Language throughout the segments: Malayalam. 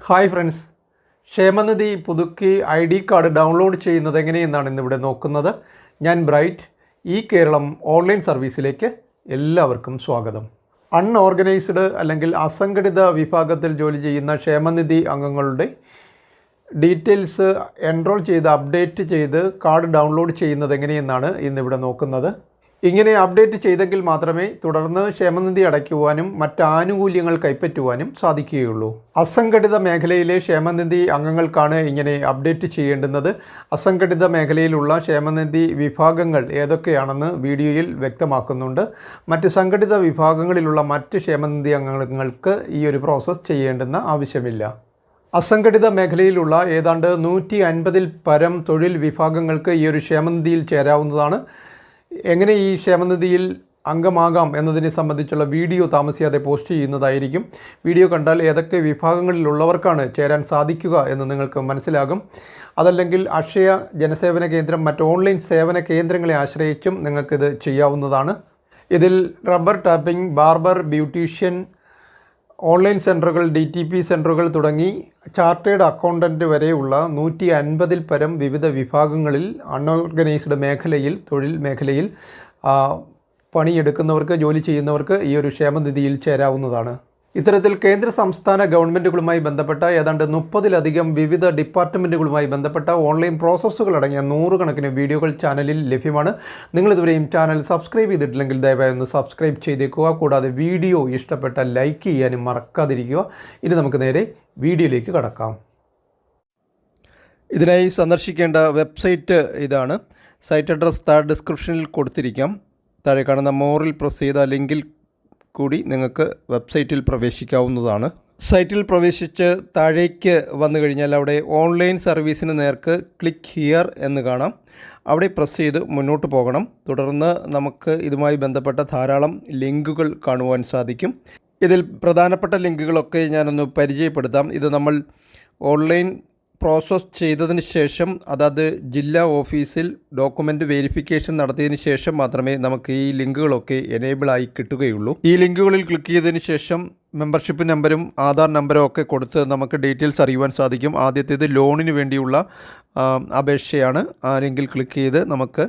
ഹായ് ഫ്രണ്ട്സ്, ക്ഷേമനിധി പുതുക്കി ID കാർഡ് ഡൗൺലോഡ് ചെയ്യുന്നത് എങ്ങനെയെന്നാണ് ഇന്നിവിടെ നോക്കുന്നത്. ഞാൻ ബ്രൈറ്റ്, ഈ കേരളം ഓൺലൈൻ സർവീസിലേക്ക് എല്ലാവർക്കും സ്വാഗതം. അൺഓർഗനൈസ്ഡ് അല്ലെങ്കിൽ അസംഘടിത വിഭാഗത്തിൽ ജോലി ചെയ്യുന്ന ക്ഷേമനിധി അംഗങ്ങളുടെ ഡീറ്റെയിൽസ് എൻറോൾ ചെയ്ത് അപ്ഡേറ്റ് ചെയ്ത് കാർഡ് ഡൗൺലോഡ് ചെയ്യുന്നത് എങ്ങനെയെന്നാണ് ഇന്നിവിടെ നോക്കുന്നത്. ഇങ്ങനെ അപ്ഡേറ്റ് ചെയ്തെങ്കിൽ മാത്രമേ തുടർന്ന് ക്ഷേമനിധി അടയ്ക്കുവാനും മറ്റ് ആനുകൂല്യങ്ങൾ കൈപ്പറ്റുവാനും സാധിക്കുകയുള്ളൂ. അസംഘടിത മേഖലയിലെ ക്ഷേമനിധി അംഗങ്ങൾക്കാണ് ഇങ്ങനെ അപ്ഡേറ്റ് ചെയ്യേണ്ടുന്നത്. അസംഘടിത മേഖലയിലുള്ള ക്ഷേമനിധി വിഭാഗങ്ങൾ ഏതൊക്കെയാണെന്ന് വീഡിയോയിൽ വ്യക്തമാക്കുന്നുണ്ട്. മറ്റ് സംഘടിത വിഭാഗങ്ങളിലുള്ള മറ്റ് ക്ഷേമനിധി അംഗങ്ങൾക്ക് ഈ ഒരു പ്രോസസ്സ് ചെയ്യേണ്ടുന്ന ആവശ്യമില്ല. അസംഘടിത മേഖലയിലുള്ള ഏതാണ്ട് 150-ൽ പരം തൊഴിൽ വിഭാഗങ്ങൾക്ക് ഈ ഒരു ക്ഷേമനിധിയിൽ ചേരാവുന്നതാണ്. എങ്ങനെ ഈ ക്ഷേമനിധിയിൽ അംഗമാകാം എന്നതിനെ സംബന്ധിച്ചുള്ള വീഡിയോ താമസിയാതെ പോസ്റ്റ് ചെയ്യുന്നതായിരിക്കും. വീഡിയോ കണ്ടാൽ ഏതൊക്കെ വിഭാഗങ്ങളിലുള്ളവർക്കാണ് ചേരാൻ സാധിക്കുക എന്ന് നിങ്ങൾക്ക് മനസ്സിലാകും. അതല്ലെങ്കിൽ അക്ഷയ, ജനസേവന കേന്ദ്രം, മറ്റ് ഓൺലൈൻ സേവന കേന്ദ്രങ്ങളെ ആശ്രയിച്ചും നിങ്ങൾക്കിത് ചെയ്യാവുന്നതാണ്. ഇതിൽ rubber tapping, barber, beautician, online സെൻറ്ററുകൾ, DTP സെൻറ്ററുകൾ തുടങ്ങി ചാർട്ടേഡ് അക്കൗണ്ടൻറ്റ് വരെയുള്ള 150-ൽ പരം വിവിധ വിഭാഗങ്ങളിൽ അൺഓർഗനൈസ്ഡ് മേഖലയിൽ, തൊഴിൽ മേഖലയിൽ പണിയെടുക്കുന്നവർക്ക്, ജോലി ചെയ്യുന്നവർക്ക് ഈ ഒരു ക്ഷേമനിധിയിൽ ചേരാവുന്നതാണ്. ഇത്തരത്തിൽ കേന്ദ്ര സംസ്ഥാന ഗവൺമെൻറ്റുകളുമായി ബന്ധപ്പെട്ട ഏതാണ്ട് 30-ലധികം വിവിധ ഡിപ്പാർട്ട്മെൻറ്റുകളുമായി ബന്ധപ്പെട്ട ഓൺലൈൻ പ്രോസസ്സുകളടങ്ങിയ 100 കണക്കിന് വീഡിയോകൾ ചാനലിൽ ലഭ്യമാണ്. നിങ്ങളിതുവരെയും ചാനൽ സബ്സ്ക്രൈബ് ചെയ്തിട്ടില്ലെങ്കിൽ ദയവായി ഒന്ന് സബ്സ്ക്രൈബ് ചെയ്തേക്കുക. കൂടാതെ വീഡിയോ ഇഷ്ടപ്പെട്ടാൽ ലൈക്ക് ചെയ്യാനും മറക്കാതിരിക്കുക. ഇനി നമുക്ക് നേരെ വീഡിയോയിലേക്ക് കടക്കാം. ഇതിനായി സന്ദർശിക്കേണ്ട വെബ്സൈറ്റ് ഇതാണ്. സൈറ്റ് അഡ്രസ് താഴെ ഡിസ്ക്രിപ്ഷനിൽ കൊടുത്തിരിക്കാം. താഴെ കാണുന്ന മോറിൽ പ്രസ് ചെയ്ത ലിങ്കിൽ കൂടി നിങ്ങൾക്ക് വെബ്സൈറ്റിൽ പ്രവേശിക്കാവുന്നതാണ്. സൈറ്റിൽ പ്രവേശിച്ച് താഴേക്ക് വന്നു കഴിഞ്ഞാൽ അവിടെ ഓൺലൈൻ സർവീസിന് നേർക്ക് ക്ലിക്ക് ഹിയർ എന്ന് കാണാം. അവിടെ പ്രസ് ചെയ്ത് മുന്നോട്ട് പോകണം. തുടർന്ന് നമുക്ക് ഇതുമായി ബന്ധപ്പെട്ട ധാരാളം ലിങ്കുകൾ കാണുവാൻ സാധിക്കും. ഇതിൽ പ്രധാനപ്പെട്ട ലിങ്കുകളൊക്കെ ഞാനൊന്ന് പരിചയപ്പെടുത്താം. ഇത് നമ്മൾ ഓൺലൈൻ പ്രോസസ്സ് ചെയ്തതിന് ശേഷം അതാത് ജില്ലാ ഓഫീസിൽ ഡോക്യുമെൻ്റ് വെരിഫിക്കേഷൻ നടത്തിയതിന് ശേഷം മാത്രമേ നമുക്ക് ഈ ലിങ്കുകളൊക്കെ എനേബിളായി കിട്ടുകയുള്ളൂ. ഈ ലിങ്കുകളിൽ ക്ലിക്ക് ചെയ്തതിന് ശേഷം മെമ്പർഷിപ്പ് നമ്പരും ആധാർ നമ്പരും ഒക്കെ കൊടുത്ത് നമുക്ക് ഡീറ്റെയിൽസ് അറിയുവാൻ സാധിക്കും. ആദ്യത്തേത് ലോണിന് വേണ്ടിയുള്ള അപേക്ഷയാണ്. ആ ലിങ്കിൽ ക്ലിക്ക് ചെയ്ത് നമുക്ക്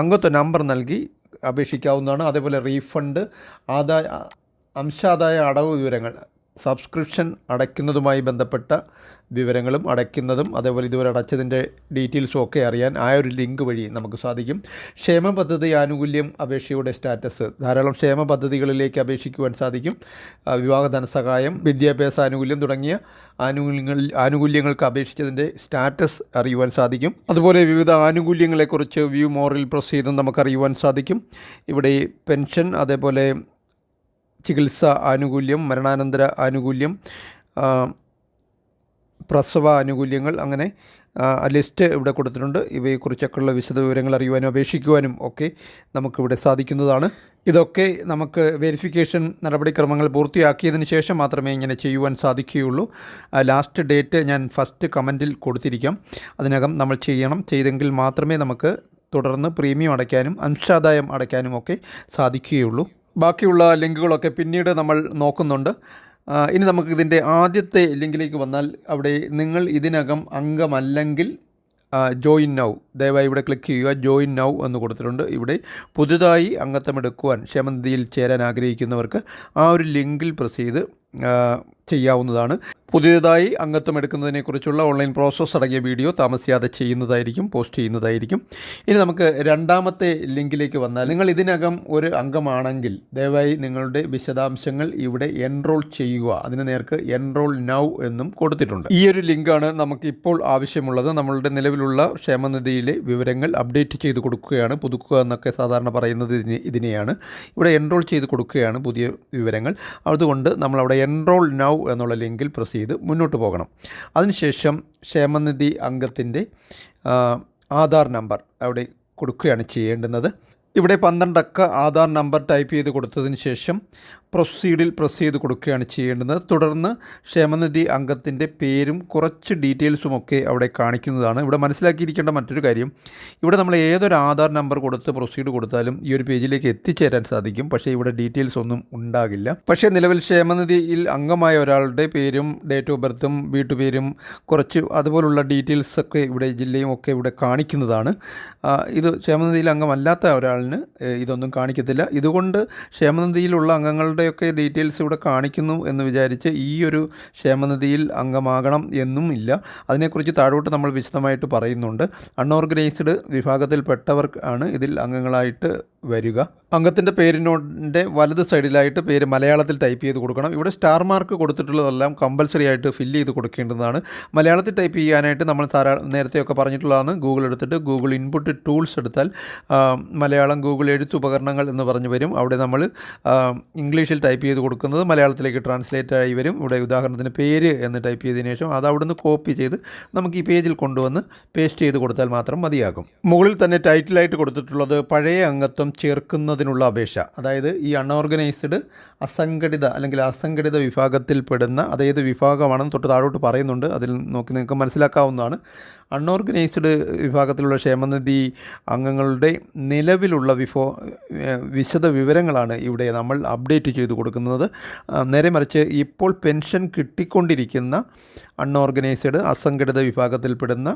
അംഗത്വ നമ്പർ നൽകി അപേക്ഷിക്കാവുന്നതാണ്. അതേപോലെ റീഫണ്ട്, അംശാദായ അടവ് വിവരങ്ങൾ, സബ്സ്ക്രിപ്ഷൻ അടയ്ക്കുന്നതുമായി ബന്ധപ്പെട്ട വിവരങ്ങളും അടയ്ക്കുന്നതും അതേപോലെ ഇതുവരെ അടച്ചതിൻ്റെ ഡീറ്റെയിൽസും ഒക്കെ അറിയാൻ ആ ഒരു ലിങ്ക് വഴി നമുക്ക് സാധിക്കും. ക്ഷേമ പദ്ധതി ആനുകൂല്യം അപേക്ഷയുടെ സ്റ്റാറ്റസ്, ധാരാളം ക്ഷേമ പദ്ധതികളിലേക്ക് അപേക്ഷിക്കുവാൻ സാധിക്കും. വിവാഹ ധനസഹായം, വിദ്യാഭ്യാസ ആനുകൂല്യം തുടങ്ങിയ ആനുകൂല്യങ്ങൾക്ക് അപേക്ഷിച്ചതിൻ്റെ സ്റ്റാറ്റസ് അറിയുവാൻ സാധിക്കും. അതുപോലെ വിവിധ ആനുകൂല്യങ്ങളെക്കുറിച്ച് വ്യൂ മോറിൽ പ്രസ് ചെയ്ത് നമുക്കറിയുവാൻ സാധിക്കും. ഇവിടെ പെൻഷൻ, അതേപോലെ ചികിത്സ ആനുകൂല്യം, മരണാനന്തര ആനുകൂല്യം, പ്രസവ ആനുകൂല്യങ്ങൾ, അങ്ങനെ ലിസ്റ്റ് ഇവിടെ കൊടുത്തിട്ടുണ്ട്. ഇവയെക്കുറിച്ചൊക്കെയുള്ള വിശദ വിവരങ്ങൾ അറിയുവാനും അപേക്ഷിക്കുവാനും ഒക്കെ നമുക്കിവിടെ സാധിക്കുന്നതാണ്. ഇതൊക്കെ നമുക്ക് വെരിഫിക്കേഷൻ നടപടിക്രമങ്ങൾ പൂർത്തിയാക്കിയതിന് ശേഷം മാത്രമേ ഇങ്ങനെ ചെയ്യുവാൻ സാധിക്കുകയുള്ളൂ. ലാസ്റ്റ് ഡേറ്റ് ഞാൻ ഫസ്റ്റ് കമൻറ്റിൽ കൊടുത്തിരിക്കാം. അതിനകം നമ്മൾ ചെയ്തെങ്കിൽ മാത്രമേ നമുക്ക് തുടർന്ന് പ്രീമിയം അടയ്ക്കാനും അംശാദായം അടയ്ക്കാനും ഒക്കെ സാധിക്കുകയുള്ളൂ. ബാക്കിയുള്ള ലിങ്കുകളൊക്കെ പിന്നീട് നമ്മൾ നോക്കുന്നുണ്ട്. ഇനി നമുക്ക് ഇതിൻ്റെ ആദ്യത്തെ ലിങ്കിലേക്ക് വന്നാൽ അവിടെ നിങ്ങൾ ഇതിനകം അംഗമല്ലെങ്കിൽ ജോയിൻ നൗ, ദയവായി ഇവിടെ ക്ലിക്ക് ചെയ്യുക. ജോയിൻ നൗ എന്ന് കൊടുത്തിട്ടുണ്ട്. ഇവിടെ പുതുതായി അംഗത്വമെടുക്കുവാൻ, ക്ഷേമനിധിയിൽ ചേരാൻ ആഗ്രഹിക്കുന്നവർക്ക് ആ ഒരു ലിങ്കിൽ പ്രസ് ചെയ്ത് ചെയ്യാവുന്നതാണ്. പുതിയതായി അംഗത്വം എടുക്കുന്നതിനെക്കുറിച്ചുള്ള ഓൺലൈൻ പ്രോസസ്സ് അടങ്ങിയ വീഡിയോ താമസിയാതെ പോസ്റ്റ് ചെയ്യുന്നതായിരിക്കും. ഇനി നമുക്ക് രണ്ടാമത്തെ ലിങ്കിലേക്ക് വന്നാൽ, നിങ്ങൾ ഇതിനകം ഒരു അംഗമാണെങ്കിൽ ദയവായി നിങ്ങളുടെ വിശദാംശങ്ങൾ ഇവിടെ എൻറോൾ ചെയ്യുക. അതിന് നേർക്ക് എൻറോൾ നൗ എന്നും കൊടുത്തിട്ടുണ്ട്. ഈ ഒരു ലിങ്കാണ് നമുക്കിപ്പോൾ ആവശ്യമുള്ളത്. നമ്മളുടെ നിലവിലുള്ള ക്ഷേമനിധിയിലെ വിവരങ്ങൾ അപ്ഡേറ്റ് ചെയ്ത് കൊടുക്കുകയാണ്. പുതുക്കുക എന്നൊക്കെ സാധാരണ പറയുന്നത് ഇതിനെയാണ്. ഇവിടെ എൻറോൾ ചെയ്ത് കൊടുക്കുകയാണ് പുതിയ വിവരങ്ങൾ. അതുകൊണ്ട് നമ്മളവിടെ എൻറോൾ നൗ എന്നുള്ള ലിങ്കിൽ പ്രസ് ചെയ്ത് മുന്നോട്ട് പോകണം. അതിനുശേഷം ക്ഷേമനിധി അംഗത്തിൻ്റെ ആധാർ നമ്പർ അവിടെ കൊടുക്കുകയാണ് ചെയ്യേണ്ടുന്നത്. ഇവിടെ 12 അക്ക ആധാർ നമ്പർ ടൈപ്പ് ചെയ്ത് കൊടുത്തതിന് ശേഷം പ്രൊസീഡിൽ പ്രസ് ചെയ്ത് കൊടുക്കുകയാണ് ചെയ്യേണ്ടത്. തുടർന്ന് ക്ഷേമനിധി അംഗത്തിൻ്റെ പേരും കുറച്ച് ഡീറ്റെയിൽസുമൊക്കെ അവിടെ കാണിക്കുന്നതാണ്. ഇവിടെ മനസ്സിലാക്കിയിരിക്കേണ്ട മറ്റൊരു കാര്യം, ഇവിടെ നമ്മൾ ഏതൊരു ആധാർ നമ്പർ കൊടുത്ത് പ്രൊസീഡ് കൊടുത്താലും ഈ ഒരു പേജിലേക്ക് എത്തിച്ചേരാൻ സാധിക്കും. പക്ഷേ ഇവിടെ ഡീറ്റെയിൽസ് ഒന്നും ഉണ്ടാകില്ല. പക്ഷേ നിലവിൽ ക്ഷേമനിധിയിൽ അംഗമായ ഒരാളുടെ പേരും ഡേറ്റ് ഓഫ് ബർത്തും വീട്ടുപേരും കുറച്ച് അതുപോലുള്ള ഡീറ്റെയിൽസൊക്കെ ഇവിടെ ജില്ലയും ഒക്കെ ഇവിടെ കാണിക്കുന്നതാണ്. ഇത് ക്ഷേമനിധിയിൽ അംഗമല്ലാത്ത ഒരാളിന് ഇതൊന്നും കാണിക്കത്തില്ല. ഇതുകൊണ്ട് ക്ഷേമനിധിയിലുള്ള അംഗങ്ങളുടെയൊക്കെ ഡീറ്റെയിൽസ് ഇവിടെ കാണിക്കുന്നു എന്ന് വിചാരിച്ച് ഈ ഒരു ക്ഷേമനിധിയിൽ അംഗമാകണം എന്നും ഇല്ല. അതിനെക്കുറിച്ച് താഴോട്ട് നമ്മൾ വിശദമായിട്ട് പറയുന്നുണ്ട്. അൺഓർഗനൈസ്ഡ് വിഭാഗത്തിൽപ്പെട്ടവർക്കാണ് ഇതിൽ അംഗങ്ങളായിട്ട് വരിക. അംഗത്തിൻ്റെ പേരിനോടെ വലത് സൈഡിലായിട്ട് പേര് മലയാളത്തിൽ ടൈപ്പ് ചെയ്ത് കൊടുക്കണം. ഇവിടെ സ്റ്റാർ മാർക്ക് കൊടുത്തിട്ടുള്ളതെല്ലാം കമ്പൽസറി ആയിട്ട് ഫില്ല് ചെയ്ത് കൊടുക്കേണ്ടതാണ്. മലയാളത്തിൽ ടൈപ്പ് ചെയ്യാനായിട്ട് നമ്മൾ നേരത്തെയൊക്കെ പറഞ്ഞിട്ടുള്ളതാണ്. ഗൂഗിൾ എടുത്തിട്ട് ഗൂഗിൾ ഇൻപുട്ട് ടൂൾസ് എടുത്താൽ മലയാളം ഗൂഗിൾ എഴുത്തുപകരണങ്ങൾ എന്ന് പറഞ്ഞു വരും. അവിടെ നമ്മൾ ഇംഗ്ലീഷിൽ ടൈപ്പ് ചെയ്ത് കൊടുക്കുന്നത് മലയാളത്തിലേക്ക് ട്രാൻസ്ലേറ്റ് ആയി വരും. ഇവിടെ ഉദാഹരണത്തിന് പേര് എന്ന് ടൈപ്പ് ചെയ്തതിനു ശേഷം അത് അവിടുന്ന് കോപ്പി ചെയ്ത് നമുക്ക് ഈ പേജിൽ കൊണ്ടുവന്ന് പേസ്റ്റ് ചെയ്ത് കൊടുത്താൽ മാത്രം മതിയാകും. മുകളിൽ തന്നെ ടൈറ്റിലായിട്ട് കൊടുത്തിട്ടുള്ളത് പഴയ അംഗത്വം ചേർക്കുന്നതിനുള്ള അപേക്ഷ. അതായത് ഈ അൺഓർഗനൈസ്ഡ് അസംഘടിത അല്ലെങ്കിൽ അസംഘടിത വിഭാഗത്തിൽപ്പെടുന്ന അതേത് വിഭാഗമാണെന്ന് തൊട്ട് താഴോട്ട് പറയുന്നുണ്ട്. അതിൽ നോക്കി നിങ്ങൾക്ക് മനസ്സിലാക്കാവുന്നതാണ്. അൺഓർഗനൈസ്ഡ് വിഭാഗത്തിലുള്ള ക്ഷേമനിധി അംഗങ്ങളുടെ നിലവിലുള്ള വിശദ വിവരങ്ങളാണ് ഇവിടെ നമ്മൾ അപ്ഡേറ്റ് ചെയ്ത് കൊടുക്കുന്നത്. നേരെ മറിച്ച് ഇപ്പോൾ പെൻഷൻ കിട്ടിക്കൊണ്ടിരിക്കുന്ന അൺഓർഗനൈസ്ഡ് അസംഘടിത വിഭാഗത്തിൽപ്പെടുന്ന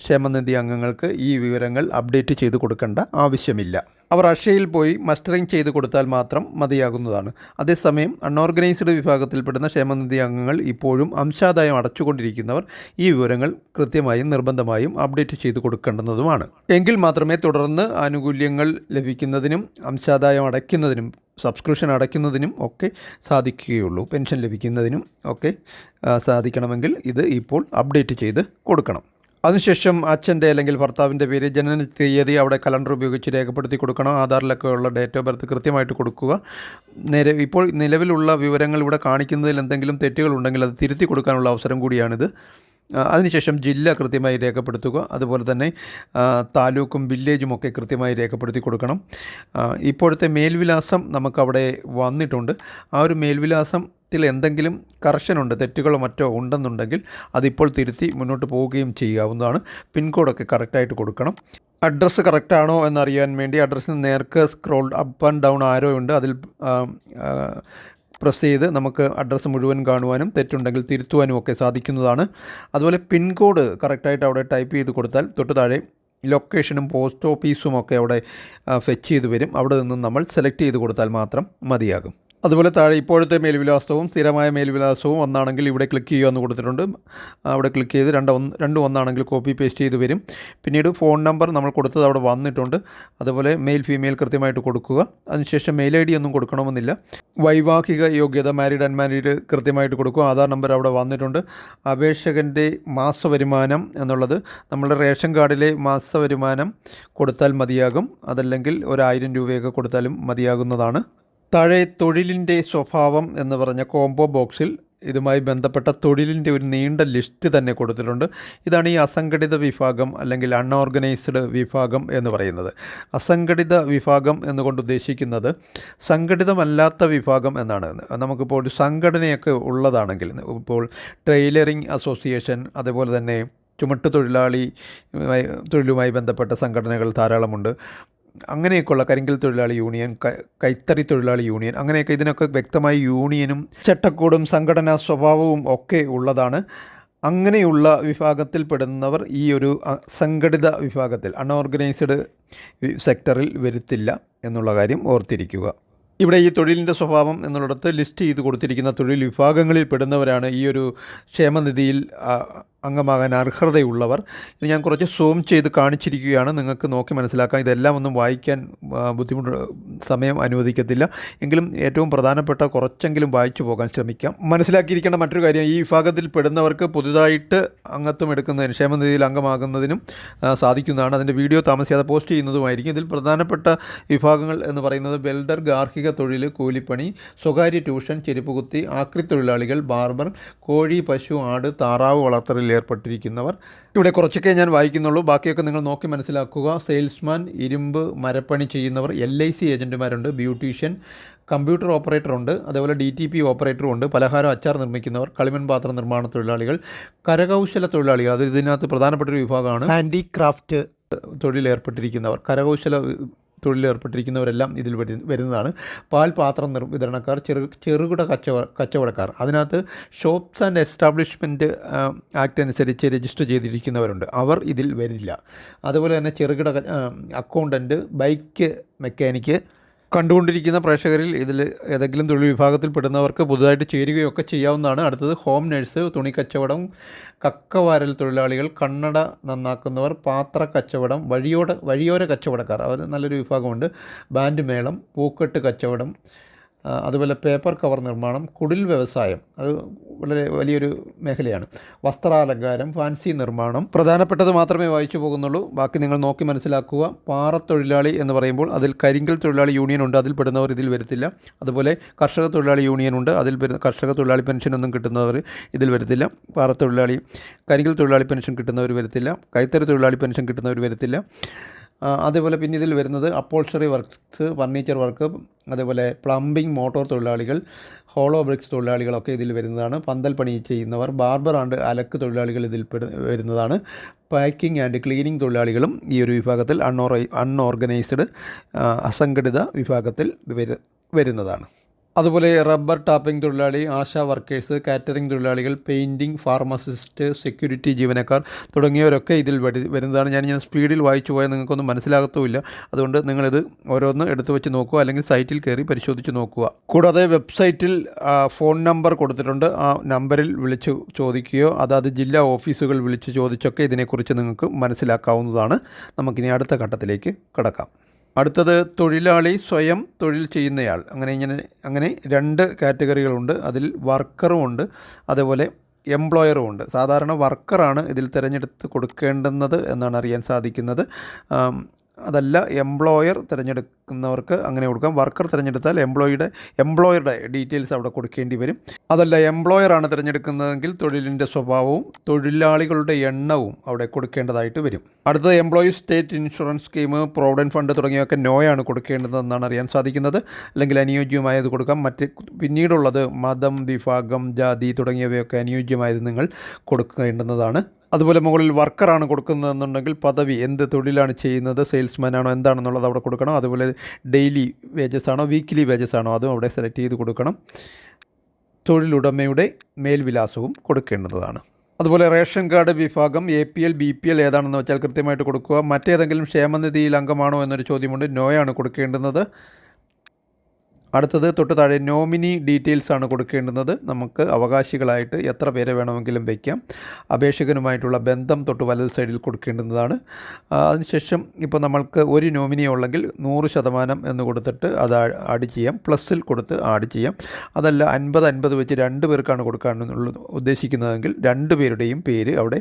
ക്ഷേമനിധി അംഗങ്ങൾക്ക് ഈ വിവരങ്ങൾ അപ്ഡേറ്റ് ചെയ്ത് കൊടുക്കേണ്ട ആവശ്യമില്ല. അവർ അക്ഷയയിൽ പോയി മസ്റ്ററിംഗ് ചെയ്ത് കൊടുത്താൽ മാത്രം മതിയാകുന്നതാണ്. അതേസമയം അൺഓർഗനൈസ്ഡ് വിഭാഗത്തിൽപ്പെടുന്ന ക്ഷേമനിധി അംഗങ്ങൾ ഇപ്പോഴും അംശാദായം അടച്ചുകൊണ്ടിരിക്കുന്നവർ ഈ വിവരങ്ങൾ കൃത്യമായും നിർബന്ധമായും അപ്ഡേറ്റ് ചെയ്ത് കൊടുക്കേണ്ടതുമാണ്. എങ്കിൽ മാത്രമേ തുടർന്ന് ആനുകൂല്യങ്ങൾ ലഭിക്കുന്നതിനും അംശാദായം അടയ്ക്കുന്നതിനും സബ്സ്ക്രിപ്ഷൻ അടയ്ക്കുന്നതിനും ഒക്കെ സാധിക്കുകയുള്ളൂ. പെൻഷൻ ലഭിക്കുന്നതിനും ഒക്കെ സാധിക്കണമെങ്കിൽ ഇത് ഇപ്പോൾ അപ്ഡേറ്റ് ചെയ്ത് കൊടുക്കണം. അതിനുശേഷം അച്ഛൻ്റെ അല്ലെങ്കിൽ ഭർത്താവിൻ്റെ പേര്, ജനന തീയതി അവിടെ കലണ്ടർ ഉപയോഗിച്ച് രേഖപ്പെടുത്തി കൊടുക്കണം. ആധാറിലൊക്കെ ഉള്ള ഡേറ്റ് ഓഫ് ബർത്ത് കൃത്യമായിട്ട് കൊടുക്കുക. ഇപ്പോൾ നിലവിലുള്ള വിവരങ്ങൾ ഇവിടെ കാണിക്കുന്നതിൽ എന്തെങ്കിലും തെറ്റുകളുണ്ടെങ്കിൽ അത് തിരുത്തി കൊടുക്കാനുള്ള അവസരം കൂടിയാണിത്. അതിനുശേഷം ജില്ല കൃത്യമായി രേഖപ്പെടുത്തുക. അതുപോലെ തന്നെ താലൂക്കും വില്ലേജും ഒക്കെ കൃത്യമായി രേഖപ്പെടുത്തി കൊടുക്കണം. ഇപ്പോഴത്തെ മേൽവിലാസം നമുക്കവിടെ വന്നിട്ടുണ്ട്. ആ ഒരു മേൽവിലാസത്തിൽ എന്തെങ്കിലും കറക്ഷനുണ്ട്, തെറ്റുകളോ മറ്റോ ഉണ്ടെന്നുണ്ടെങ്കിൽ അതിപ്പോൾ തിരുത്തി മുന്നോട്ട് പോവുകയും ചെയ്യാവുന്നതാണ്. പിൻകോഡൊക്കെ കറക്റ്റായിട്ട് കൊടുക്കണം. അഡ്രസ്സ് കറക്റ്റാണോ എന്നറിയാൻ വേണ്ടി അഡ്രസ്സിന് നേർക്ക് സ്ക്രോൾ അപ്പ് ആൻഡ് ഡൗൺ ആരോ ഉണ്ട്. അതിൽ പ്രസ് ചെയ്ത് നമുക്ക് അഡ്രസ്സ് മുഴുവൻ കാണുവാനും തെറ്റുണ്ടെങ്കിൽ തിരുത്തുവാനും ഒക്കെ സാധിക്കുന്നതാണ്. അതുപോലെ പിൻകോഡ് കറക്റ്റായിട്ട് അവിടെ ടൈപ്പ് ചെയ്ത് കൊടുത്താൽ തൊട്ട് താഴെ ലൊക്കേഷനും പോസ്റ്റ് ഓഫീസും ഒക്കെ അവിടെ ഫെച്ച് ചെയ്ത് വരും. അവിടെ നിന്നും നമ്മൾ സെലക്ട് ചെയ്ത് കൊടുത്താൽ മാത്രം മതിയാകും. അതുപോലെ താഴെ ഇപ്പോഴത്തെ മേൽവിലാസവും സ്ഥിരമായ മേൽവിലാസവും ഒന്നാണെങ്കിൽ ഇവിടെ ക്ലിക്ക് ചെയ്യുക എന്ന് കൊടുത്തിട്ടുണ്ട്. അവിടെ ക്ലിക്ക് ചെയ്ത് രണ്ടും ഒന്നാണെങ്കിൽ കോപ്പി പേസ്റ്റ് ചെയ്ത് വരും. പിന്നീട് ഫോൺ നമ്പർ നമ്മൾ കൊടുത്തത് അവിടെ വന്നിട്ടുണ്ട്. അതുപോലെ മെയിൽ ഫീമെയിൽ കൃത്യമായിട്ട് കൊടുക്കുക. അതിനുശേഷം മെയിൽ ID ഒന്നും കൊടുക്കണമെന്നില്ല. വൈവാഹിക യോഗ്യത മാരീഡ് അൺമാരീഡ് കൃത്യമായിട്ട് കൊടുക്കുക. ആധാർ നമ്പർ അവിടെ വന്നിട്ടുണ്ട്. അപേക്ഷകൻ്റെ മാസവരുമാനം എന്നുള്ളത് നമ്മുടെ റേഷൻ കാർഡിലെ മാസവരുമാനം കൊടുത്താൽ മതിയാകും. അതല്ലെങ്കിൽ 1000 രൂപയൊക്കെ കൊടുത്താലും മതിയാകുന്നതാണ്. താഴെ തൊഴിലിൻ്റെ സ്വഭാവം എന്ന് പറഞ്ഞ കോംബോ ബോക്സിൽ ഇതുമായി ബന്ധപ്പെട്ട തൊഴിലിൻ്റെ ഒരു നീണ്ട ലിസ്റ്റ് തന്നെ കൊടുത്തിട്ടുണ്ട്. ഇതാണ് ഈ അസംഘടിത വിഭാഗം അല്ലെങ്കിൽ അൺഓർഗനൈസ്ഡ് വിഭാഗം എന്ന് പറയുന്നത്. അസംഘടിത വിഭാഗം എന്നുകൊണ്ട് ഉദ്ദേശിക്കുന്നത് സംഘടിതമല്ലാത്ത വിഭാഗം എന്നാണ്. നമുക്കിപ്പോൾ ഒരു സംഘടനയൊക്കെ ഉള്ളതാണെങ്കിൽ, ഇപ്പോൾ ടൈലറിംഗ് അസോസിയേഷൻ, അതുപോലെ തന്നെ ചുമട്ട് തൊഴിലുമായി ബന്ധപ്പെട്ട സംഘടനകൾ ധാരാളമുണ്ട്. അങ്ങനെയൊക്കെയുള്ള കരിങ്കൽ തൊഴിലാളി യൂണിയൻ, കൈത്തറി തൊഴിലാളി യൂണിയൻ, അങ്ങനെയൊക്കെ ഇതിനൊക്കെ വ്യക്തമായി യൂണിയനും ചട്ടക്കൂടും സംഘടനാ സ്വഭാവവും ഒക്കെ ഉള്ളതാണ്. അങ്ങനെയുള്ള വിഭാഗത്തിൽപ്പെടുന്നവർ ഈ ഒരു സംഘടിത വിഭാഗത്തിൽ അൺഓർഗനൈസ്ഡ് സെക്ടറിൽ വരുത്തില്ല എന്നുള്ള കാര്യം ഓർത്തിരിക്കുക. ഇവിടെ ഈ തൊഴിലിൻ്റെ സ്വഭാവം എന്നുള്ളിടത്ത് ലിസ്റ്റ് ചെയ്ത് കൊടുത്തിരിക്കുന്ന തൊഴിൽ വിഭാഗങ്ങളിൽ പെടുന്നവരാണ് ഈ ഒരു ക്ഷേമനിധിയിൽ അംഗമാകാൻ അർഹതയുള്ളവർ. ഇത് ഞാൻ കുറച്ച് സൂം ചെയ്ത് കാണിച്ചിരിക്കുകയാണ്, നിങ്ങൾക്ക് നോക്കി മനസ്സിലാക്കാം. ഇതെല്ലാം ഒന്നും വായിക്കാൻ സമയം അനുവദിക്കത്തില്ല. എങ്കിലും ഏറ്റവും പ്രധാനപ്പെട്ട കുറച്ചെങ്കിലും വായിച്ചു പോകാൻ ശ്രമിക്കാം. മനസ്സിലാക്കിയിരിക്കേണ്ട മറ്റൊരു കാര്യം, ഈ വിഭാഗത്തിൽ പെടുന്നവർക്ക് പുതുതായിട്ട് അംഗത്വം എടുക്കുന്നതിന്, ക്ഷേമനിധിയിൽ അംഗമാകുന്നതിനും സാധിക്കുന്നതാണ്. അതിൻ്റെ വീഡിയോ താമസിയാതെ പോസ്റ്റ് ചെയ്യുന്നതുമായിരിക്കും. ഇതിൽ പ്രധാനപ്പെട്ട വിഭാഗങ്ങൾ എന്ന് പറയുന്നത് വെൽഡർ, ഗാർഹിക തൊഴിൽ, കൂലിപ്പണി, സ്വകാര്യ ട്യൂഷൻ, ചെരുപ്പുകുത്തി, ആക്രി തൊഴിലാളികൾ, ബാർബർ, കോഴി, പശു, ആട്, താറാവ് വളർത്തലിൽ തൊഴിലിൽ ഏർപ്പെട്ടിരിക്കുന്നവർ. ഇവിടെ കുറച്ചൊക്കെ ഞാൻ വായിക്കുന്നുള്ളൂ, ബാക്കിയൊക്കെ നിങ്ങൾ നോക്കി മനസ്സിലാക്കുക. സെയിൽസ്മാൻ, ഇരുമ്പ്, മരപ്പണി ചെയ്യുന്നവർ, LIC ഏജൻറ്റുമാരുണ്ട്, ബ്യൂട്ടീഷ്യൻ, കമ്പ്യൂട്ടർ ഓപ്പറേറ്റർ ഉണ്ട്, അതേപോലെ DTP ഓപ്പറേറ്ററും ഉണ്ട്, പലഹാരം അച്ചാർ നിർമ്മിക്കുന്നവർ, കളിമൺ പാത്ര നിർമ്മാണ തൊഴിലാളികൾ, കരകൗശല തൊഴിലാളികൾ, അത് ഇതിനകത്ത് പ്രധാനപ്പെട്ടൊരു വിഭാഗമാണ്. ഹാൻഡിക്രാഫ്റ്റ് തൊഴിലേർപ്പെട്ടിരിക്കുന്നവർ, കരകൗശല തൊഴിലേർപ്പെട്ടിരിക്കുന്നവരെല്ലാം ഇതിൽ വരുന്നതാണ്. പാൽ പാത്രം വിതരണക്കാർ, ചെറുകിട കച്ചവടക്കാർ, അതിനകത്ത് ഷോപ്സ് ആൻഡ് എസ്റ്റാബ്ലിഷ്മെൻറ്റ് ആക്ട് അനുസരിച്ച് രജിസ്റ്റർ ചെയ്തിരിക്കുന്നവരുണ്ട്, അവർ ഇതിൽ വരില്ല. അതുപോലെ തന്നെ ചെറുകിട അക്കൗണ്ടൻറ്റ്, ബൈക്ക് മെക്കാനിക്ക്. കണ്ടുകൊണ്ടിരിക്കുന്ന പ്രേക്ഷകരിൽ ഇതിൽ ഏതെങ്കിലും തൊഴിൽ വിഭാഗത്തിൽ പെടുന്നവർക്ക് പുതുതായിട്ട് ചേരുകയൊക്കെ ചെയ്യാവുന്നതാണ്. അടുത്തത് ഹോം നഴ്സ്, തുണിക്കച്ചവടം, കക്കവാരൽ തൊഴിലാളികൾ, കണ്ണട നന്നാക്കുന്നവർ, പാത്ര കച്ചവടം, വഴിയോര കച്ചവടക്കാർ, അത് നല്ലൊരു വിഭാഗമുണ്ട്, ബാൻഡ് മേളം, പൂക്കെട്ട് കച്ചവടം, അതുപോലെ പേപ്പർ കവർ നിർമ്മാണം, കുടിൽ വ്യവസായം, അത് വളരെ വലിയൊരു മേഖലയാണ്, വസ്ത്രാലങ്കാരം, ഫാൻസി നിർമ്മാണം. പ്രധാനപ്പെട്ടത് മാത്രമേ വായിച്ചു പോകുന്നുള്ളൂ, ബാക്കി നിങ്ങൾ നോക്കി മനസ്സിലാക്കുക. പാറത്തൊഴിലാളി എന്ന് പറയുമ്പോൾ അതിൽ കരിങ്കൽ തൊഴിലാളി യൂണിയൻ ഉണ്ട്, അതിൽ പെടുന്നവർ ഇതിൽ വരത്തില്ല. അതുപോലെ കർഷക തൊഴിലാളി യൂണിയൻ ഉണ്ട്, അതിൽ കർഷക തൊഴിലാളി പെൻഷനൊന്നും കിട്ടുന്നവർ ഇതിൽ വരത്തില്ല. പാറത്തൊഴിലാളി, കരിങ്കൽ തൊഴിലാളി പെൻഷൻ കിട്ടുന്നവർ വരത്തില്ല. കൈത്തറി തൊഴിലാളി പെൻഷൻ കിട്ടുന്നവർ വരത്തില്ല. അതേപോലെ പിന്നെ ഇതിൽ വരുന്നത് അപ്പോൾസ്റ്ററി വർക്ക്സ്, ഫർണിച്ചർ വർക്ക്, അതേപോലെ പ്ലംബിംഗ്, മോട്ടോർ തൊഴിലാളികൾ, ഹോളോ ബ്രിക്സ് തൊഴിലാളികളൊക്കെ ഇതിൽ വരുന്നതാണ്. പന്തൽ പണി ചെയ്യുന്നവർ, ബാർബർ ആൻഡ് അലക്ക് തൊഴിലാളികൾ ഇതിൽ വരുന്നതാണ്. പാക്കിംഗ് ആൻഡ് ക്ലീനിങ് തൊഴിലാളികളും ഈ ഒരു വിഭാഗത്തിൽ അൺഓർഗനൈസ്ഡ് അസംഘടിത വിഭാഗത്തിൽ വരുന്നതാണ്. അതുപോലെ റബ്ബർ ടാപ്പിംഗ് തൊഴിലാളി, ആശാ വർക്കേഴ്സ്, കാറ്ററിംഗ് തൊഴിലാളികൾ, പെയിൻറ്റിംഗ്, ഫാർമസിസ്റ്റ്, സെക്യൂരിറ്റി ജീവനക്കാർ തുടങ്ങിയവരൊക്കെ ഇതിൽ വരുന്നതാണ്. ഞാൻ സ്പീഡിൽ വായിച്ചു പോയാൽ നിങ്ങൾക്കൊന്നും മനസ്സിലാകത്തുമില്ല. അതുകൊണ്ട് നിങ്ങളിത് ഓരോന്ന് എടുത്തു വെച്ച് നോക്കുക, അല്ലെങ്കിൽ സൈറ്റിൽ കയറി പരിശോധിച്ച് നോക്കുക. കൂടാതെ വെബ്സൈറ്റിൽ ഫോൺ നമ്പർ കൊടുത്തിട്ടുണ്ട്, ആ നമ്പറിൽ വിളിച്ച് ചോദിക്കുകയോ അതാത് ജില്ലാ ഓഫീസുകൾ വിളിച്ച് ചോദിച്ചൊക്കെ ഇതിനെക്കുറിച്ച് നിങ്ങൾക്ക് മനസ്സിലാക്കാവുന്നതാണ്. നമുക്കിനി അടുത്ത ഘട്ടത്തിലേക്ക് കടക്കാം. അടുത്തത് തൊഴിലാളി, സ്വയം തൊഴിൽ ചെയ്യുന്നയാൾ, അങ്ങനെ രണ്ട് കാറ്റഗറികളുണ്ട്. അതിൽ വർക്കറും ഉണ്ട്, അതേപോലെ എംപ്ലോയറും ഉണ്ട്. സാധാരണ വർക്കറാണ് ഇതിൽ തിരഞ്ഞെടുത്ത് കൊടുക്കേണ്ടുന്നത് എന്നാണ് അറിയാൻ സാധിക്കുന്നത്. അതല്ല, എംപ്ലോയർ തിരഞ്ഞെടുക്കുന്നവർക്ക് അങ്ങനെ കൊടുക്കാം. വർക്കർ തിരഞ്ഞെടുത്താൽ എംപ്ലോയറുടെ ഡീറ്റെയിൽസ് അവിടെ കൊടുക്കേണ്ടി വരും. അതല്ല, എംപ്ലോയറാണ് തിരഞ്ഞെടുക്കുന്നതെങ്കിൽ തൊഴിലിൻ്റെ സ്വഭാവവും തൊഴിലാളികളുടെ എണ്ണവും അവിടെ കൊടുക്കേണ്ടതായിട്ട് വരും. അടുത്തത് employee state insurance scheme, provident fund തുടങ്ങിയൊക്കെ നോയാണ് കൊടുക്കേണ്ടതെന്നാണ് അറിയാൻ സാധിക്കുന്നത്. അല്ലെങ്കിൽ അനുയോജ്യമായത് കൊടുക്കാം. പിന്നീടുള്ളത് മതം, വിഭാഗം, ജാതി തുടങ്ങിയവയൊക്കെ അനുയോജ്യമായത് നിങ്ങൾ കൊടുക്കേണ്ടുന്നതാണ്. അതുപോലെ മുകളിൽ വർക്കറാണ് കൊടുക്കുന്നതെന്നുണ്ടെങ്കിൽ പദവി, എന്ത് തൊഴിലാണ് ചെയ്യുന്നത്, സെയിൽസ്മാൻ ആണോ എന്താണെന്നുള്ളത് അവിടെ കൊടുക്കണം. അതുപോലെ ഡെയിലി വേജസ് ആണോ വീക്ക്ലി വേജസ് ആണോ അതും അവിടെ സെലക്ട് ചെയ്ത് കൊടുക്കണം. തൊഴിലുടമയുടെ മേൽവിലാസവും കൊടുക്കേണ്ടതാണ്. അതുപോലെ റേഷൻ കാർഡ് വിഭാഗം, APL BPL ഏതാണെന്ന് വെച്ചാൽ കൃത്യമായിട്ട് കൊടുക്കുക. മറ്റേതെങ്കിലും ക്ഷേമനിധിയിൽ അംഗമാണോ എന്നൊരു ചോദ്യമുണ്ട്, നോയാണ് കൊടുക്കേണ്ടുന്നത്. അടുത്തത് തൊട്ട് താഴെ നോമിനി ഡീറ്റെയിൽസ് ആണ് കൊടുക്കേണ്ടുന്നത്. നമുക്ക് അവകാശികളായിട്ട് എത്ര പേരെ വേണമെങ്കിലും വയ്ക്കാം. അപേക്ഷകനുമായിട്ടുള്ള ബന്ധം തൊട്ട് വലത് സൈഡിൽ കൊടുക്കേണ്ടുന്നതാണ്. അതിനുശേഷം ഇപ്പോൾ നമ്മൾക്ക് ഒരു നോമിനി ഉള്ളെങ്കിൽ 100% എന്ന് കൊടുത്തിട്ട് അത് ആഡ് ചെയ്യാം. പ്ലസ്സിൽ കൊടുത്ത് ആഡ് ചെയ്യാം. അതല്ല 50-50 വെച്ച് 2 പേർക്കാണ് കൊടുക്കാനുള്ളത് ഉദ്ദേശിക്കുന്നതെങ്കിൽ 2 പേരുടെയും പേര് അവിടെ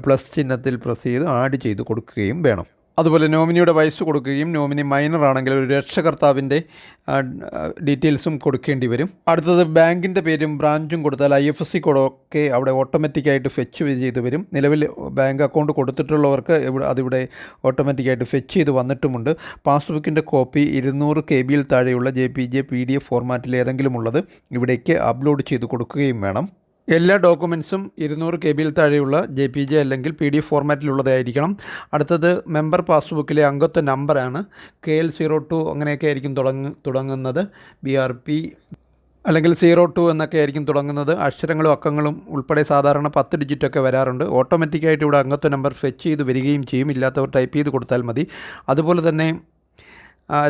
പ്ലസ് ചിഹ്നത്തിൽ പ്രസ് ചെയ്ത് ആഡ് ചെയ്ത് കൊടുക്കുകയും വേണം. അതുപോലെ നോമിനിയുടെ വയസ്സ് കൊടുക്കുകയും, നോമിനി മൈനർ ആണെങ്കിൽ ഒരു രക്ഷകർത്താവിൻ്റെ ഡീറ്റെയിൽസും കൊടുക്കേണ്ടി വരും. അടുത്തത് ബാങ്കിൻ്റെ പേരും ബ്രാഞ്ചും കൊടുത്താൽ IFSC കോഡൊക്കെ അവിടെ ഓട്ടോമാറ്റിക്കായിട്ട് ഫെച്ച് ചെയ്ത് വരും. നിലവിൽ ബാങ്ക് അക്കൗണ്ട് കൊടുത്തിട്ടുള്ളവർക്ക് അതിവിടെ ഓട്ടോമാറ്റിക്കായിട്ട് ഫെച്ച് ചെയ്ത് വന്നിട്ടുമുണ്ട്. പാസ്ബുക്കിൻ്റെ കോപ്പി 200 KB താഴെയുള്ള JPG PDF ഫോർമാറ്റിൽ ഏതെങ്കിലും ഉള്ളത് ഇവിടേക്ക് അപ്ലോഡ് ചെയ്ത് കൊടുക്കുകയും വേണം. എല്ലാ ഡോക്യുമെൻറ്റ്സും 200 KB താഴെയുള്ള JPG അല്ലെങ്കിൽ PDF ഫോർമാറ്റിലുള്ളതായിരിക്കണം. അടുത്തത് മെമ്പർ പാസ്ബുക്കിലെ അംഗത്വ നമ്പറാണ്. KL02 അങ്ങനെയൊക്കെ ആയിരിക്കും തുടങ്ങുന്നത്. BRP അല്ലെങ്കിൽ 02 എന്നൊക്കെ ആയിരിക്കും തുടങ്ങുന്നത്. അക്ഷരങ്ങളും അക്കങ്ങളും ഉൾപ്പെടെ സാധാരണ 10 ഡിജിറ്റൊക്കെ വരാറുണ്ട്. ഓട്ടോമാറ്റിക്കായിട്ട് ഇവിടെ അംഗത്വ നമ്പർ ഫെച്ച് ചെയ്ത് വരികയും ചെയ്യും. ഇല്ലാത്തവർ ടൈപ്പ് ചെയ്ത് കൊടുത്താൽ മതി. അതുപോലെ തന്നെ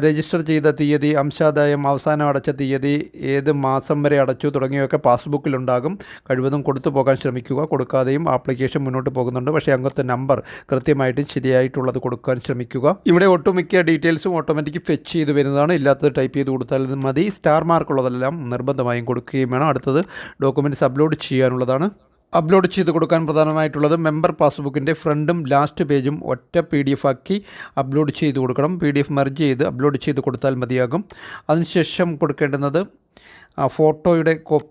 രജിസ്റ്റർ ചെയ്ത തീയതി, അംശാദായം, അവസാനം അടച്ച തീയതി, ഏത് മാസം വരെ അടച്ചു തുടങ്ങിയൊക്കെ പാസ്ബുക്കിലുണ്ടാകും. കഴിവതും കൊടുത്തു പോകാൻ ശ്രമിക്കുക. കൊടുക്കാതെയും ആപ്ലിക്കേഷൻ മുന്നോട്ട് പോകുന്നുണ്ട്. പക്ഷേ അംഗത്വ നമ്പർ കൃത്യമായിട്ട് ശരിയായിട്ടുള്ളത് കൊടുക്കാൻ ശ്രമിക്കുക. ഇവിടെ ഒട്ടുമിക്ക ഡീറ്റെയിൽസും ഓട്ടോമാറ്റിക് ഫെച്ച് ചെയ്ത് വരുന്നതാണ്. ഇല്ലാത്തത് ടൈപ്പ് ചെയ്ത് കൊടുത്താൽ മതി. സ്റ്റാർ മാർക്കുള്ളതെല്ലാം നിർബന്ധമായും കൊടുക്കുകയും വേണം. അടുത്തത് ഡോക്യുമെൻറ്റ്സ് അപ്ലോഡ് ചെയ്യാനുള്ളതാണ്. അപ്ലോഡ് ചെയ്ത് കൊടുക്കാൻ പ്രധാനമായിട്ടുള്ളത് മെമ്പർ പാസ്ബുക്കിൻ്റെ ഫ്രണ്ടും ലാസ്റ്റ് പേജും ഒറ്റ PDF ആക്കി അപ്ലോഡ് ചെയ്ത് കൊടുക്കണം. PDF മെർജ് ചെയ്ത് അപ്ലോഡ് ചെയ്ത് കൊടുത്താൽ മതിയാകും. അതിനുശേഷം കൊടുക്കേണ്ടുന്നത്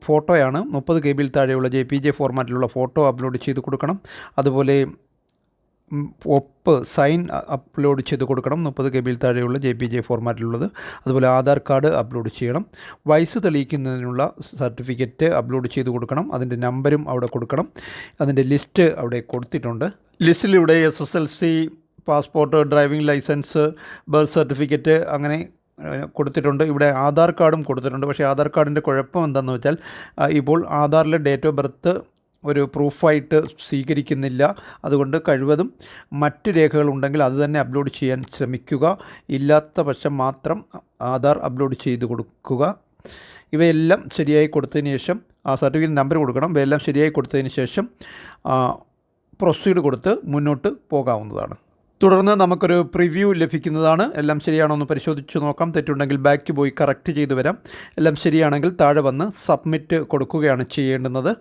ഫോട്ടോയാണ്. 30 KB താഴെയുള്ള JPG ഫോർമാറ്റിലുള്ള ഫോട്ടോ അപ്ലോഡ് ചെയ്ത് കൊടുക്കണം. അതുപോലെ സൈൻ അപ്ലോഡ് ചെയ്ത് കൊടുക്കണം. 30 KB താഴെയുള്ള JPG ഫോർമാറ്റിലുള്ളത്. അതുപോലെ ആധാർ കാർഡ് അപ്ലോഡ് ചെയ്യണം. വയസ്സ് തെളിയിക്കുന്നതിനുള്ള സർട്ടിഫിക്കറ്റ് അപ്ലോഡ് ചെയ്ത് കൊടുക്കണം. അതിൻ്റെ നമ്പരും അവിടെ കൊടുക്കണം. അതിൻ്റെ ലിസ്റ്റ് അവിടെ കൊടുത്തിട്ടുണ്ട്. ലിസ്റ്റിലൂടെ SSLC, passport, driving licence, birth certificate അങ്ങനെ കൊടുത്തിട്ടുണ്ട്. ഇവിടെ ആധാർ കാർഡും കൊടുത്തിട്ടുണ്ട്. പക്ഷേ ആധാർ കാർഡിൻ്റെ കുഴപ്പം എന്താണെന്ന് വെച്ചാൽ ഇപ്പോൾ ആധാറിലെ ഡേറ്റ് ഓഫ് ബർത്ത് ഒരു പ്രൂഫായിട്ട് സ്വീകരിക്കുന്നില്ല. അതുകൊണ്ട് കഴിവതും മറ്റ് രേഖകളുണ്ടെങ്കിൽ അത് തന്നെ അപ്ലോഡ് ചെയ്യാൻ ശ്രമിക്കുക. ഇല്ലാത്ത പക്ഷം മാത്രം ആധാർ അപ്ലോഡ് ചെയ്ത് കൊടുക്കുക. ഇവയെല്ലാം ശരിയായി കൊടുത്തതിന് ശേഷം സർട്ടിഫിക്കറ്റ് നമ്പർ കൊടുക്കണം. ഇവയെല്ലാം ശരിയായി കൊടുത്തതിന് ശേഷം പ്രൊസീഡ് കൊടുത്ത് മുന്നോട്ട് പോകാവുന്നതാണ്. തുടർന്ന് നമുക്കൊരു പ്രിവ്യൂ ലഭിക്കുന്നതാണ്. എല്ലാം ശരിയാണോ എന്ന് പരിശോധിച്ച് നോക്കാം. തെറ്റുണ്ടെങ്കിൽ ബാക്ക് പോയി കറക്റ്റ് ചെയ്ത് വരാം. എല്ലാം ശരിയാണെങ്കിൽ താഴെ വന്ന് സബ്മിറ്റ് കൊടുക്കുകയാണ് ചെയ്യേണ്ടുന്നത്.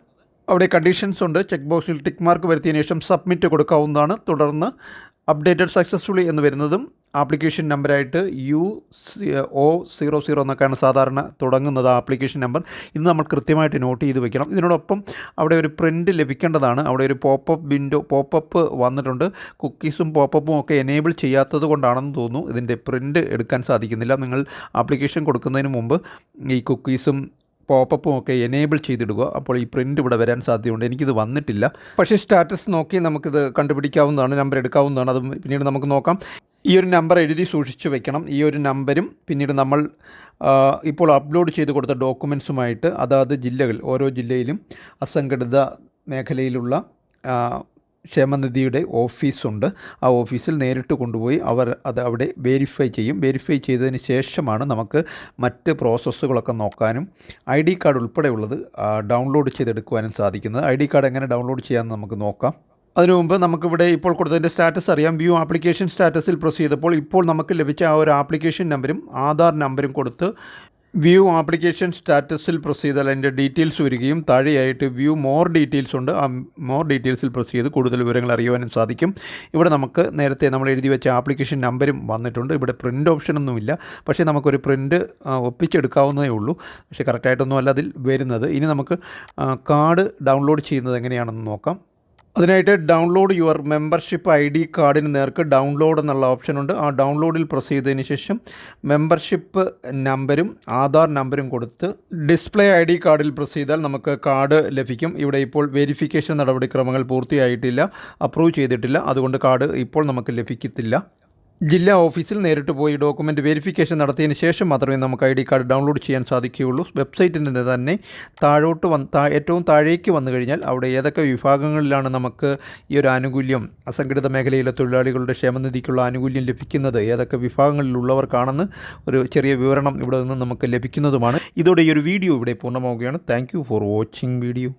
അവിടെ കണ്ടീഷൻസ് ഉണ്ട്. ചെക്ക് ബോക്സിൽ ടിക്ക് മാർക്ക് വരുത്തിയതിനു ശേഷം സബ്മിറ്റ് കൊടുക്കാവുന്നതാണ്. തുടർന്ന് അപ്ഡേറ്റഡ് സക്സസ്ഫുള്ളി എന്ന് വരുന്നതും ആപ്ലിക്കേഷൻ നമ്പറായിട്ട് UO00 എന്നൊക്കെയാണ് സാധാരണ തുടങ്ങുന്നത് ആപ്ലിക്കേഷൻ നമ്പർ. ഇത് നമ്മൾ കൃത്യമായിട്ട് നോട്ട് ചെയ്ത് വെക്കണം. ഇതിനോടൊപ്പം അവിടെ ഒരു പ്രിൻ്റ് ലഭിക്കേണ്ടതാണ്. അവിടെ ഒരു പോപ്പപ്പ് വന്നിട്ടുണ്ട്. കുക്കീസും പോപ്പപ്പും ഒക്കെ എനേബിൾ ചെയ്യാത്തത് കൊണ്ടാണെന്ന് തോന്നുന്നു ഇതിൻ്റെ പ്രിൻ്റ് എടുക്കാൻ സാധിക്കുന്നില്ല. നിങ്ങൾ ആപ്ലിക്കേഷൻ കൊടുക്കുന്നതിന് മുമ്പ് ഈ കുക്കീസും പോപ്പപ്പും ഒക്കെ എനേബിൾ ചെയ്തിടുക. അപ്പോൾ ഈ പ്രിൻ്റ് ഇവിടെ വരാൻ സാധ്യതയുണ്ട്. എനിക്കിത് വന്നിട്ടില്ല. പക്ഷേ സ്റ്റാറ്റസ് നോക്കി നമുക്കിത് കണ്ടുപിടിക്കാവുന്നതാണ്. നമ്പർ എടുക്കാവുന്നതാണ്. അത് പിന്നീട് നമുക്ക് നോക്കാം. ഈ ഒരു നമ്പർ എഴുതി സൂക്ഷിച്ച് വെക്കണം. ഈ ഒരു നമ്പരും പിന്നീട് നമ്മൾ ഇപ്പോൾ അപ്ലോഡ് ചെയ്ത് കൊടുത്ത ഡോക്യുമെൻസുമായിട്ട് അതാത് ജില്ലകൾ, ഓരോ ജില്ലയിലും അസംഘടിത മേഖലയിലുള്ള ക്ഷേമനിധിയുടെ ഓഫീസുണ്ട്. ആ ഓഫീസിൽ നേരിട്ട് കൊണ്ടുപോയി അവർ അത് അവിടെ വെരിഫൈ ചെയ്യും. വെരിഫൈ ചെയ്തതിന് ശേഷമാണ് നമുക്ക് മറ്റ് പ്രോസസ്സുകളൊക്കെ നോക്കാനും ID കാർഡ് ഉൾപ്പെടെയുള്ളത് ഡൗൺലോഡ് ചെയ്തെടുക്കുവാനും സാധിക്കുന്നത്. ID കാർഡ് എങ്ങനെ ഡൗൺലോഡ് ചെയ്യാമെന്ന് നമുക്ക് നോക്കാം. അതിനു മുമ്പ് നമുക്കിവിടെ ഇപ്പോൾ കൊടുത്തതിൻ്റെ സ്റ്റാറ്റസ് അറിയാം. വ്യൂ ആപ്ലിക്കേഷൻ സ്റ്റാറ്റസിൽ പ്രസ് ചെയ്തപ്പോൾ ഇപ്പോൾ നമുക്ക് ലഭിച്ച ആ ഒരു ആപ്ലിക്കേഷൻ നമ്പരും ആധാർ നമ്പരും കൊടുത്ത് വ്യൂ ആപ്ലിക്കേഷൻ സ്റ്റാറ്റസിൽ പ്രസ് ചെയ്താൽ അതിൻ്റെ ഡീറ്റെയിൽസ് വരികയും താഴെയായിട്ട് വ്യൂ മോർ ഡീറ്റെയിൽസ് ഉണ്ട്. ആ മോർ ഡീറ്റെയിൽസിൽ പ്രസ് ചെയ്ത് കൂടുതൽ വിവരങ്ങൾ അറിയുവാനും സാധിക്കും. ഇവിടെ നമുക്ക് നേരത്തെ നമ്മൾ എഴുതി വെച്ച ആപ്ലിക്കേഷൻ നമ്പരും വന്നിട്ടുണ്ട്. ഇവിടെ പ്രിൻ്റ് ഓപ്ഷനൊന്നുമില്ല. പക്ഷേ നമുക്കൊരു പ്രിൻ്റ് ഒപ്പിച്ചെടുക്കാവുന്നതേ ഉള്ളൂ. പക്ഷേ കറക്റ്റായിട്ടൊന്നും അല്ല അതിൽ വരുന്നത്. ഇനി നമുക്ക് കാർഡ് ഡൗൺലോഡ് ചെയ്യുന്നത് എങ്ങനെയാണെന്ന് നോക്കാം. അതിനായിട്ട് ഡൗൺലോഡ് യുവർ മെമ്പർഷിപ്പ് ID കാർഡിന് നേർക്ക് ഡൗൺലോഡ് എന്നുള്ള ഓപ്ഷനുണ്ട്. ആ ഡൗൺലോഡിൽ പ്രസ് ചെയ്തതിന് ശേഷം മെമ്പർഷിപ്പ് നമ്പരും ആധാർ നമ്പരും കൊടുത്ത് ഡിസ്പ്ലേ ID കാർഡിൽ പ്രസ് ചെയ്താൽ നമുക്ക് കാർഡ് ലഭിക്കും. ഇവിടെ ഇപ്പോൾ വെരിഫിക്കേഷൻ നടപടിക്രമങ്ങൾ പൂർത്തിയായിട്ടില്ല, അപ്രൂവ് ചെയ്തിട്ടില്ല. അതുകൊണ്ട് കാർഡ് ഇപ്പോൾ നമുക്ക് ലഭിക്കത്തില്ല. ജില്ലാ ഓഫീസിൽ നേരിട്ട് പോയി ഡോക്യുമെൻ്റ് വെരിഫിക്കേഷൻ നടത്തിയതിന് ശേഷം മാത്രമേ നമുക്ക് ID കാർഡ് ഡൗൺലോഡ് ചെയ്യാൻ സാധിക്കുകയുള്ളൂ. വെബ്സൈറ്റിൻ്റെ തന്നെ ഏറ്റവും താഴേക്ക് വന്നു കഴിഞ്ഞാൽ അവിടെ ഏതൊക്കെ വിഭാഗങ്ങളിലാണ് നമുക്ക് ഈ ഒരു ആനുകൂല്യം, അസംഘടിത മേഖലയിലെ തൊഴിലാളികളുടെ ക്ഷേമനിധിക്കുള്ള ആനുകൂല്യം ലഭിക്കുന്നത്, ഏതൊക്കെ വിഭാഗങ്ങളിലുള്ളവർക്കാണെന്ന് ഒരു ചെറിയ വിവരണം ഇവിടെ നിന്ന് നമുക്ക് ലഭിക്കുന്നതുമാണ്. ഇതോടെ ഈ ഒരു വീഡിയോ ഇവിടെ പൂർണ്ണമാവുകയാണ്. Thank you for watching video.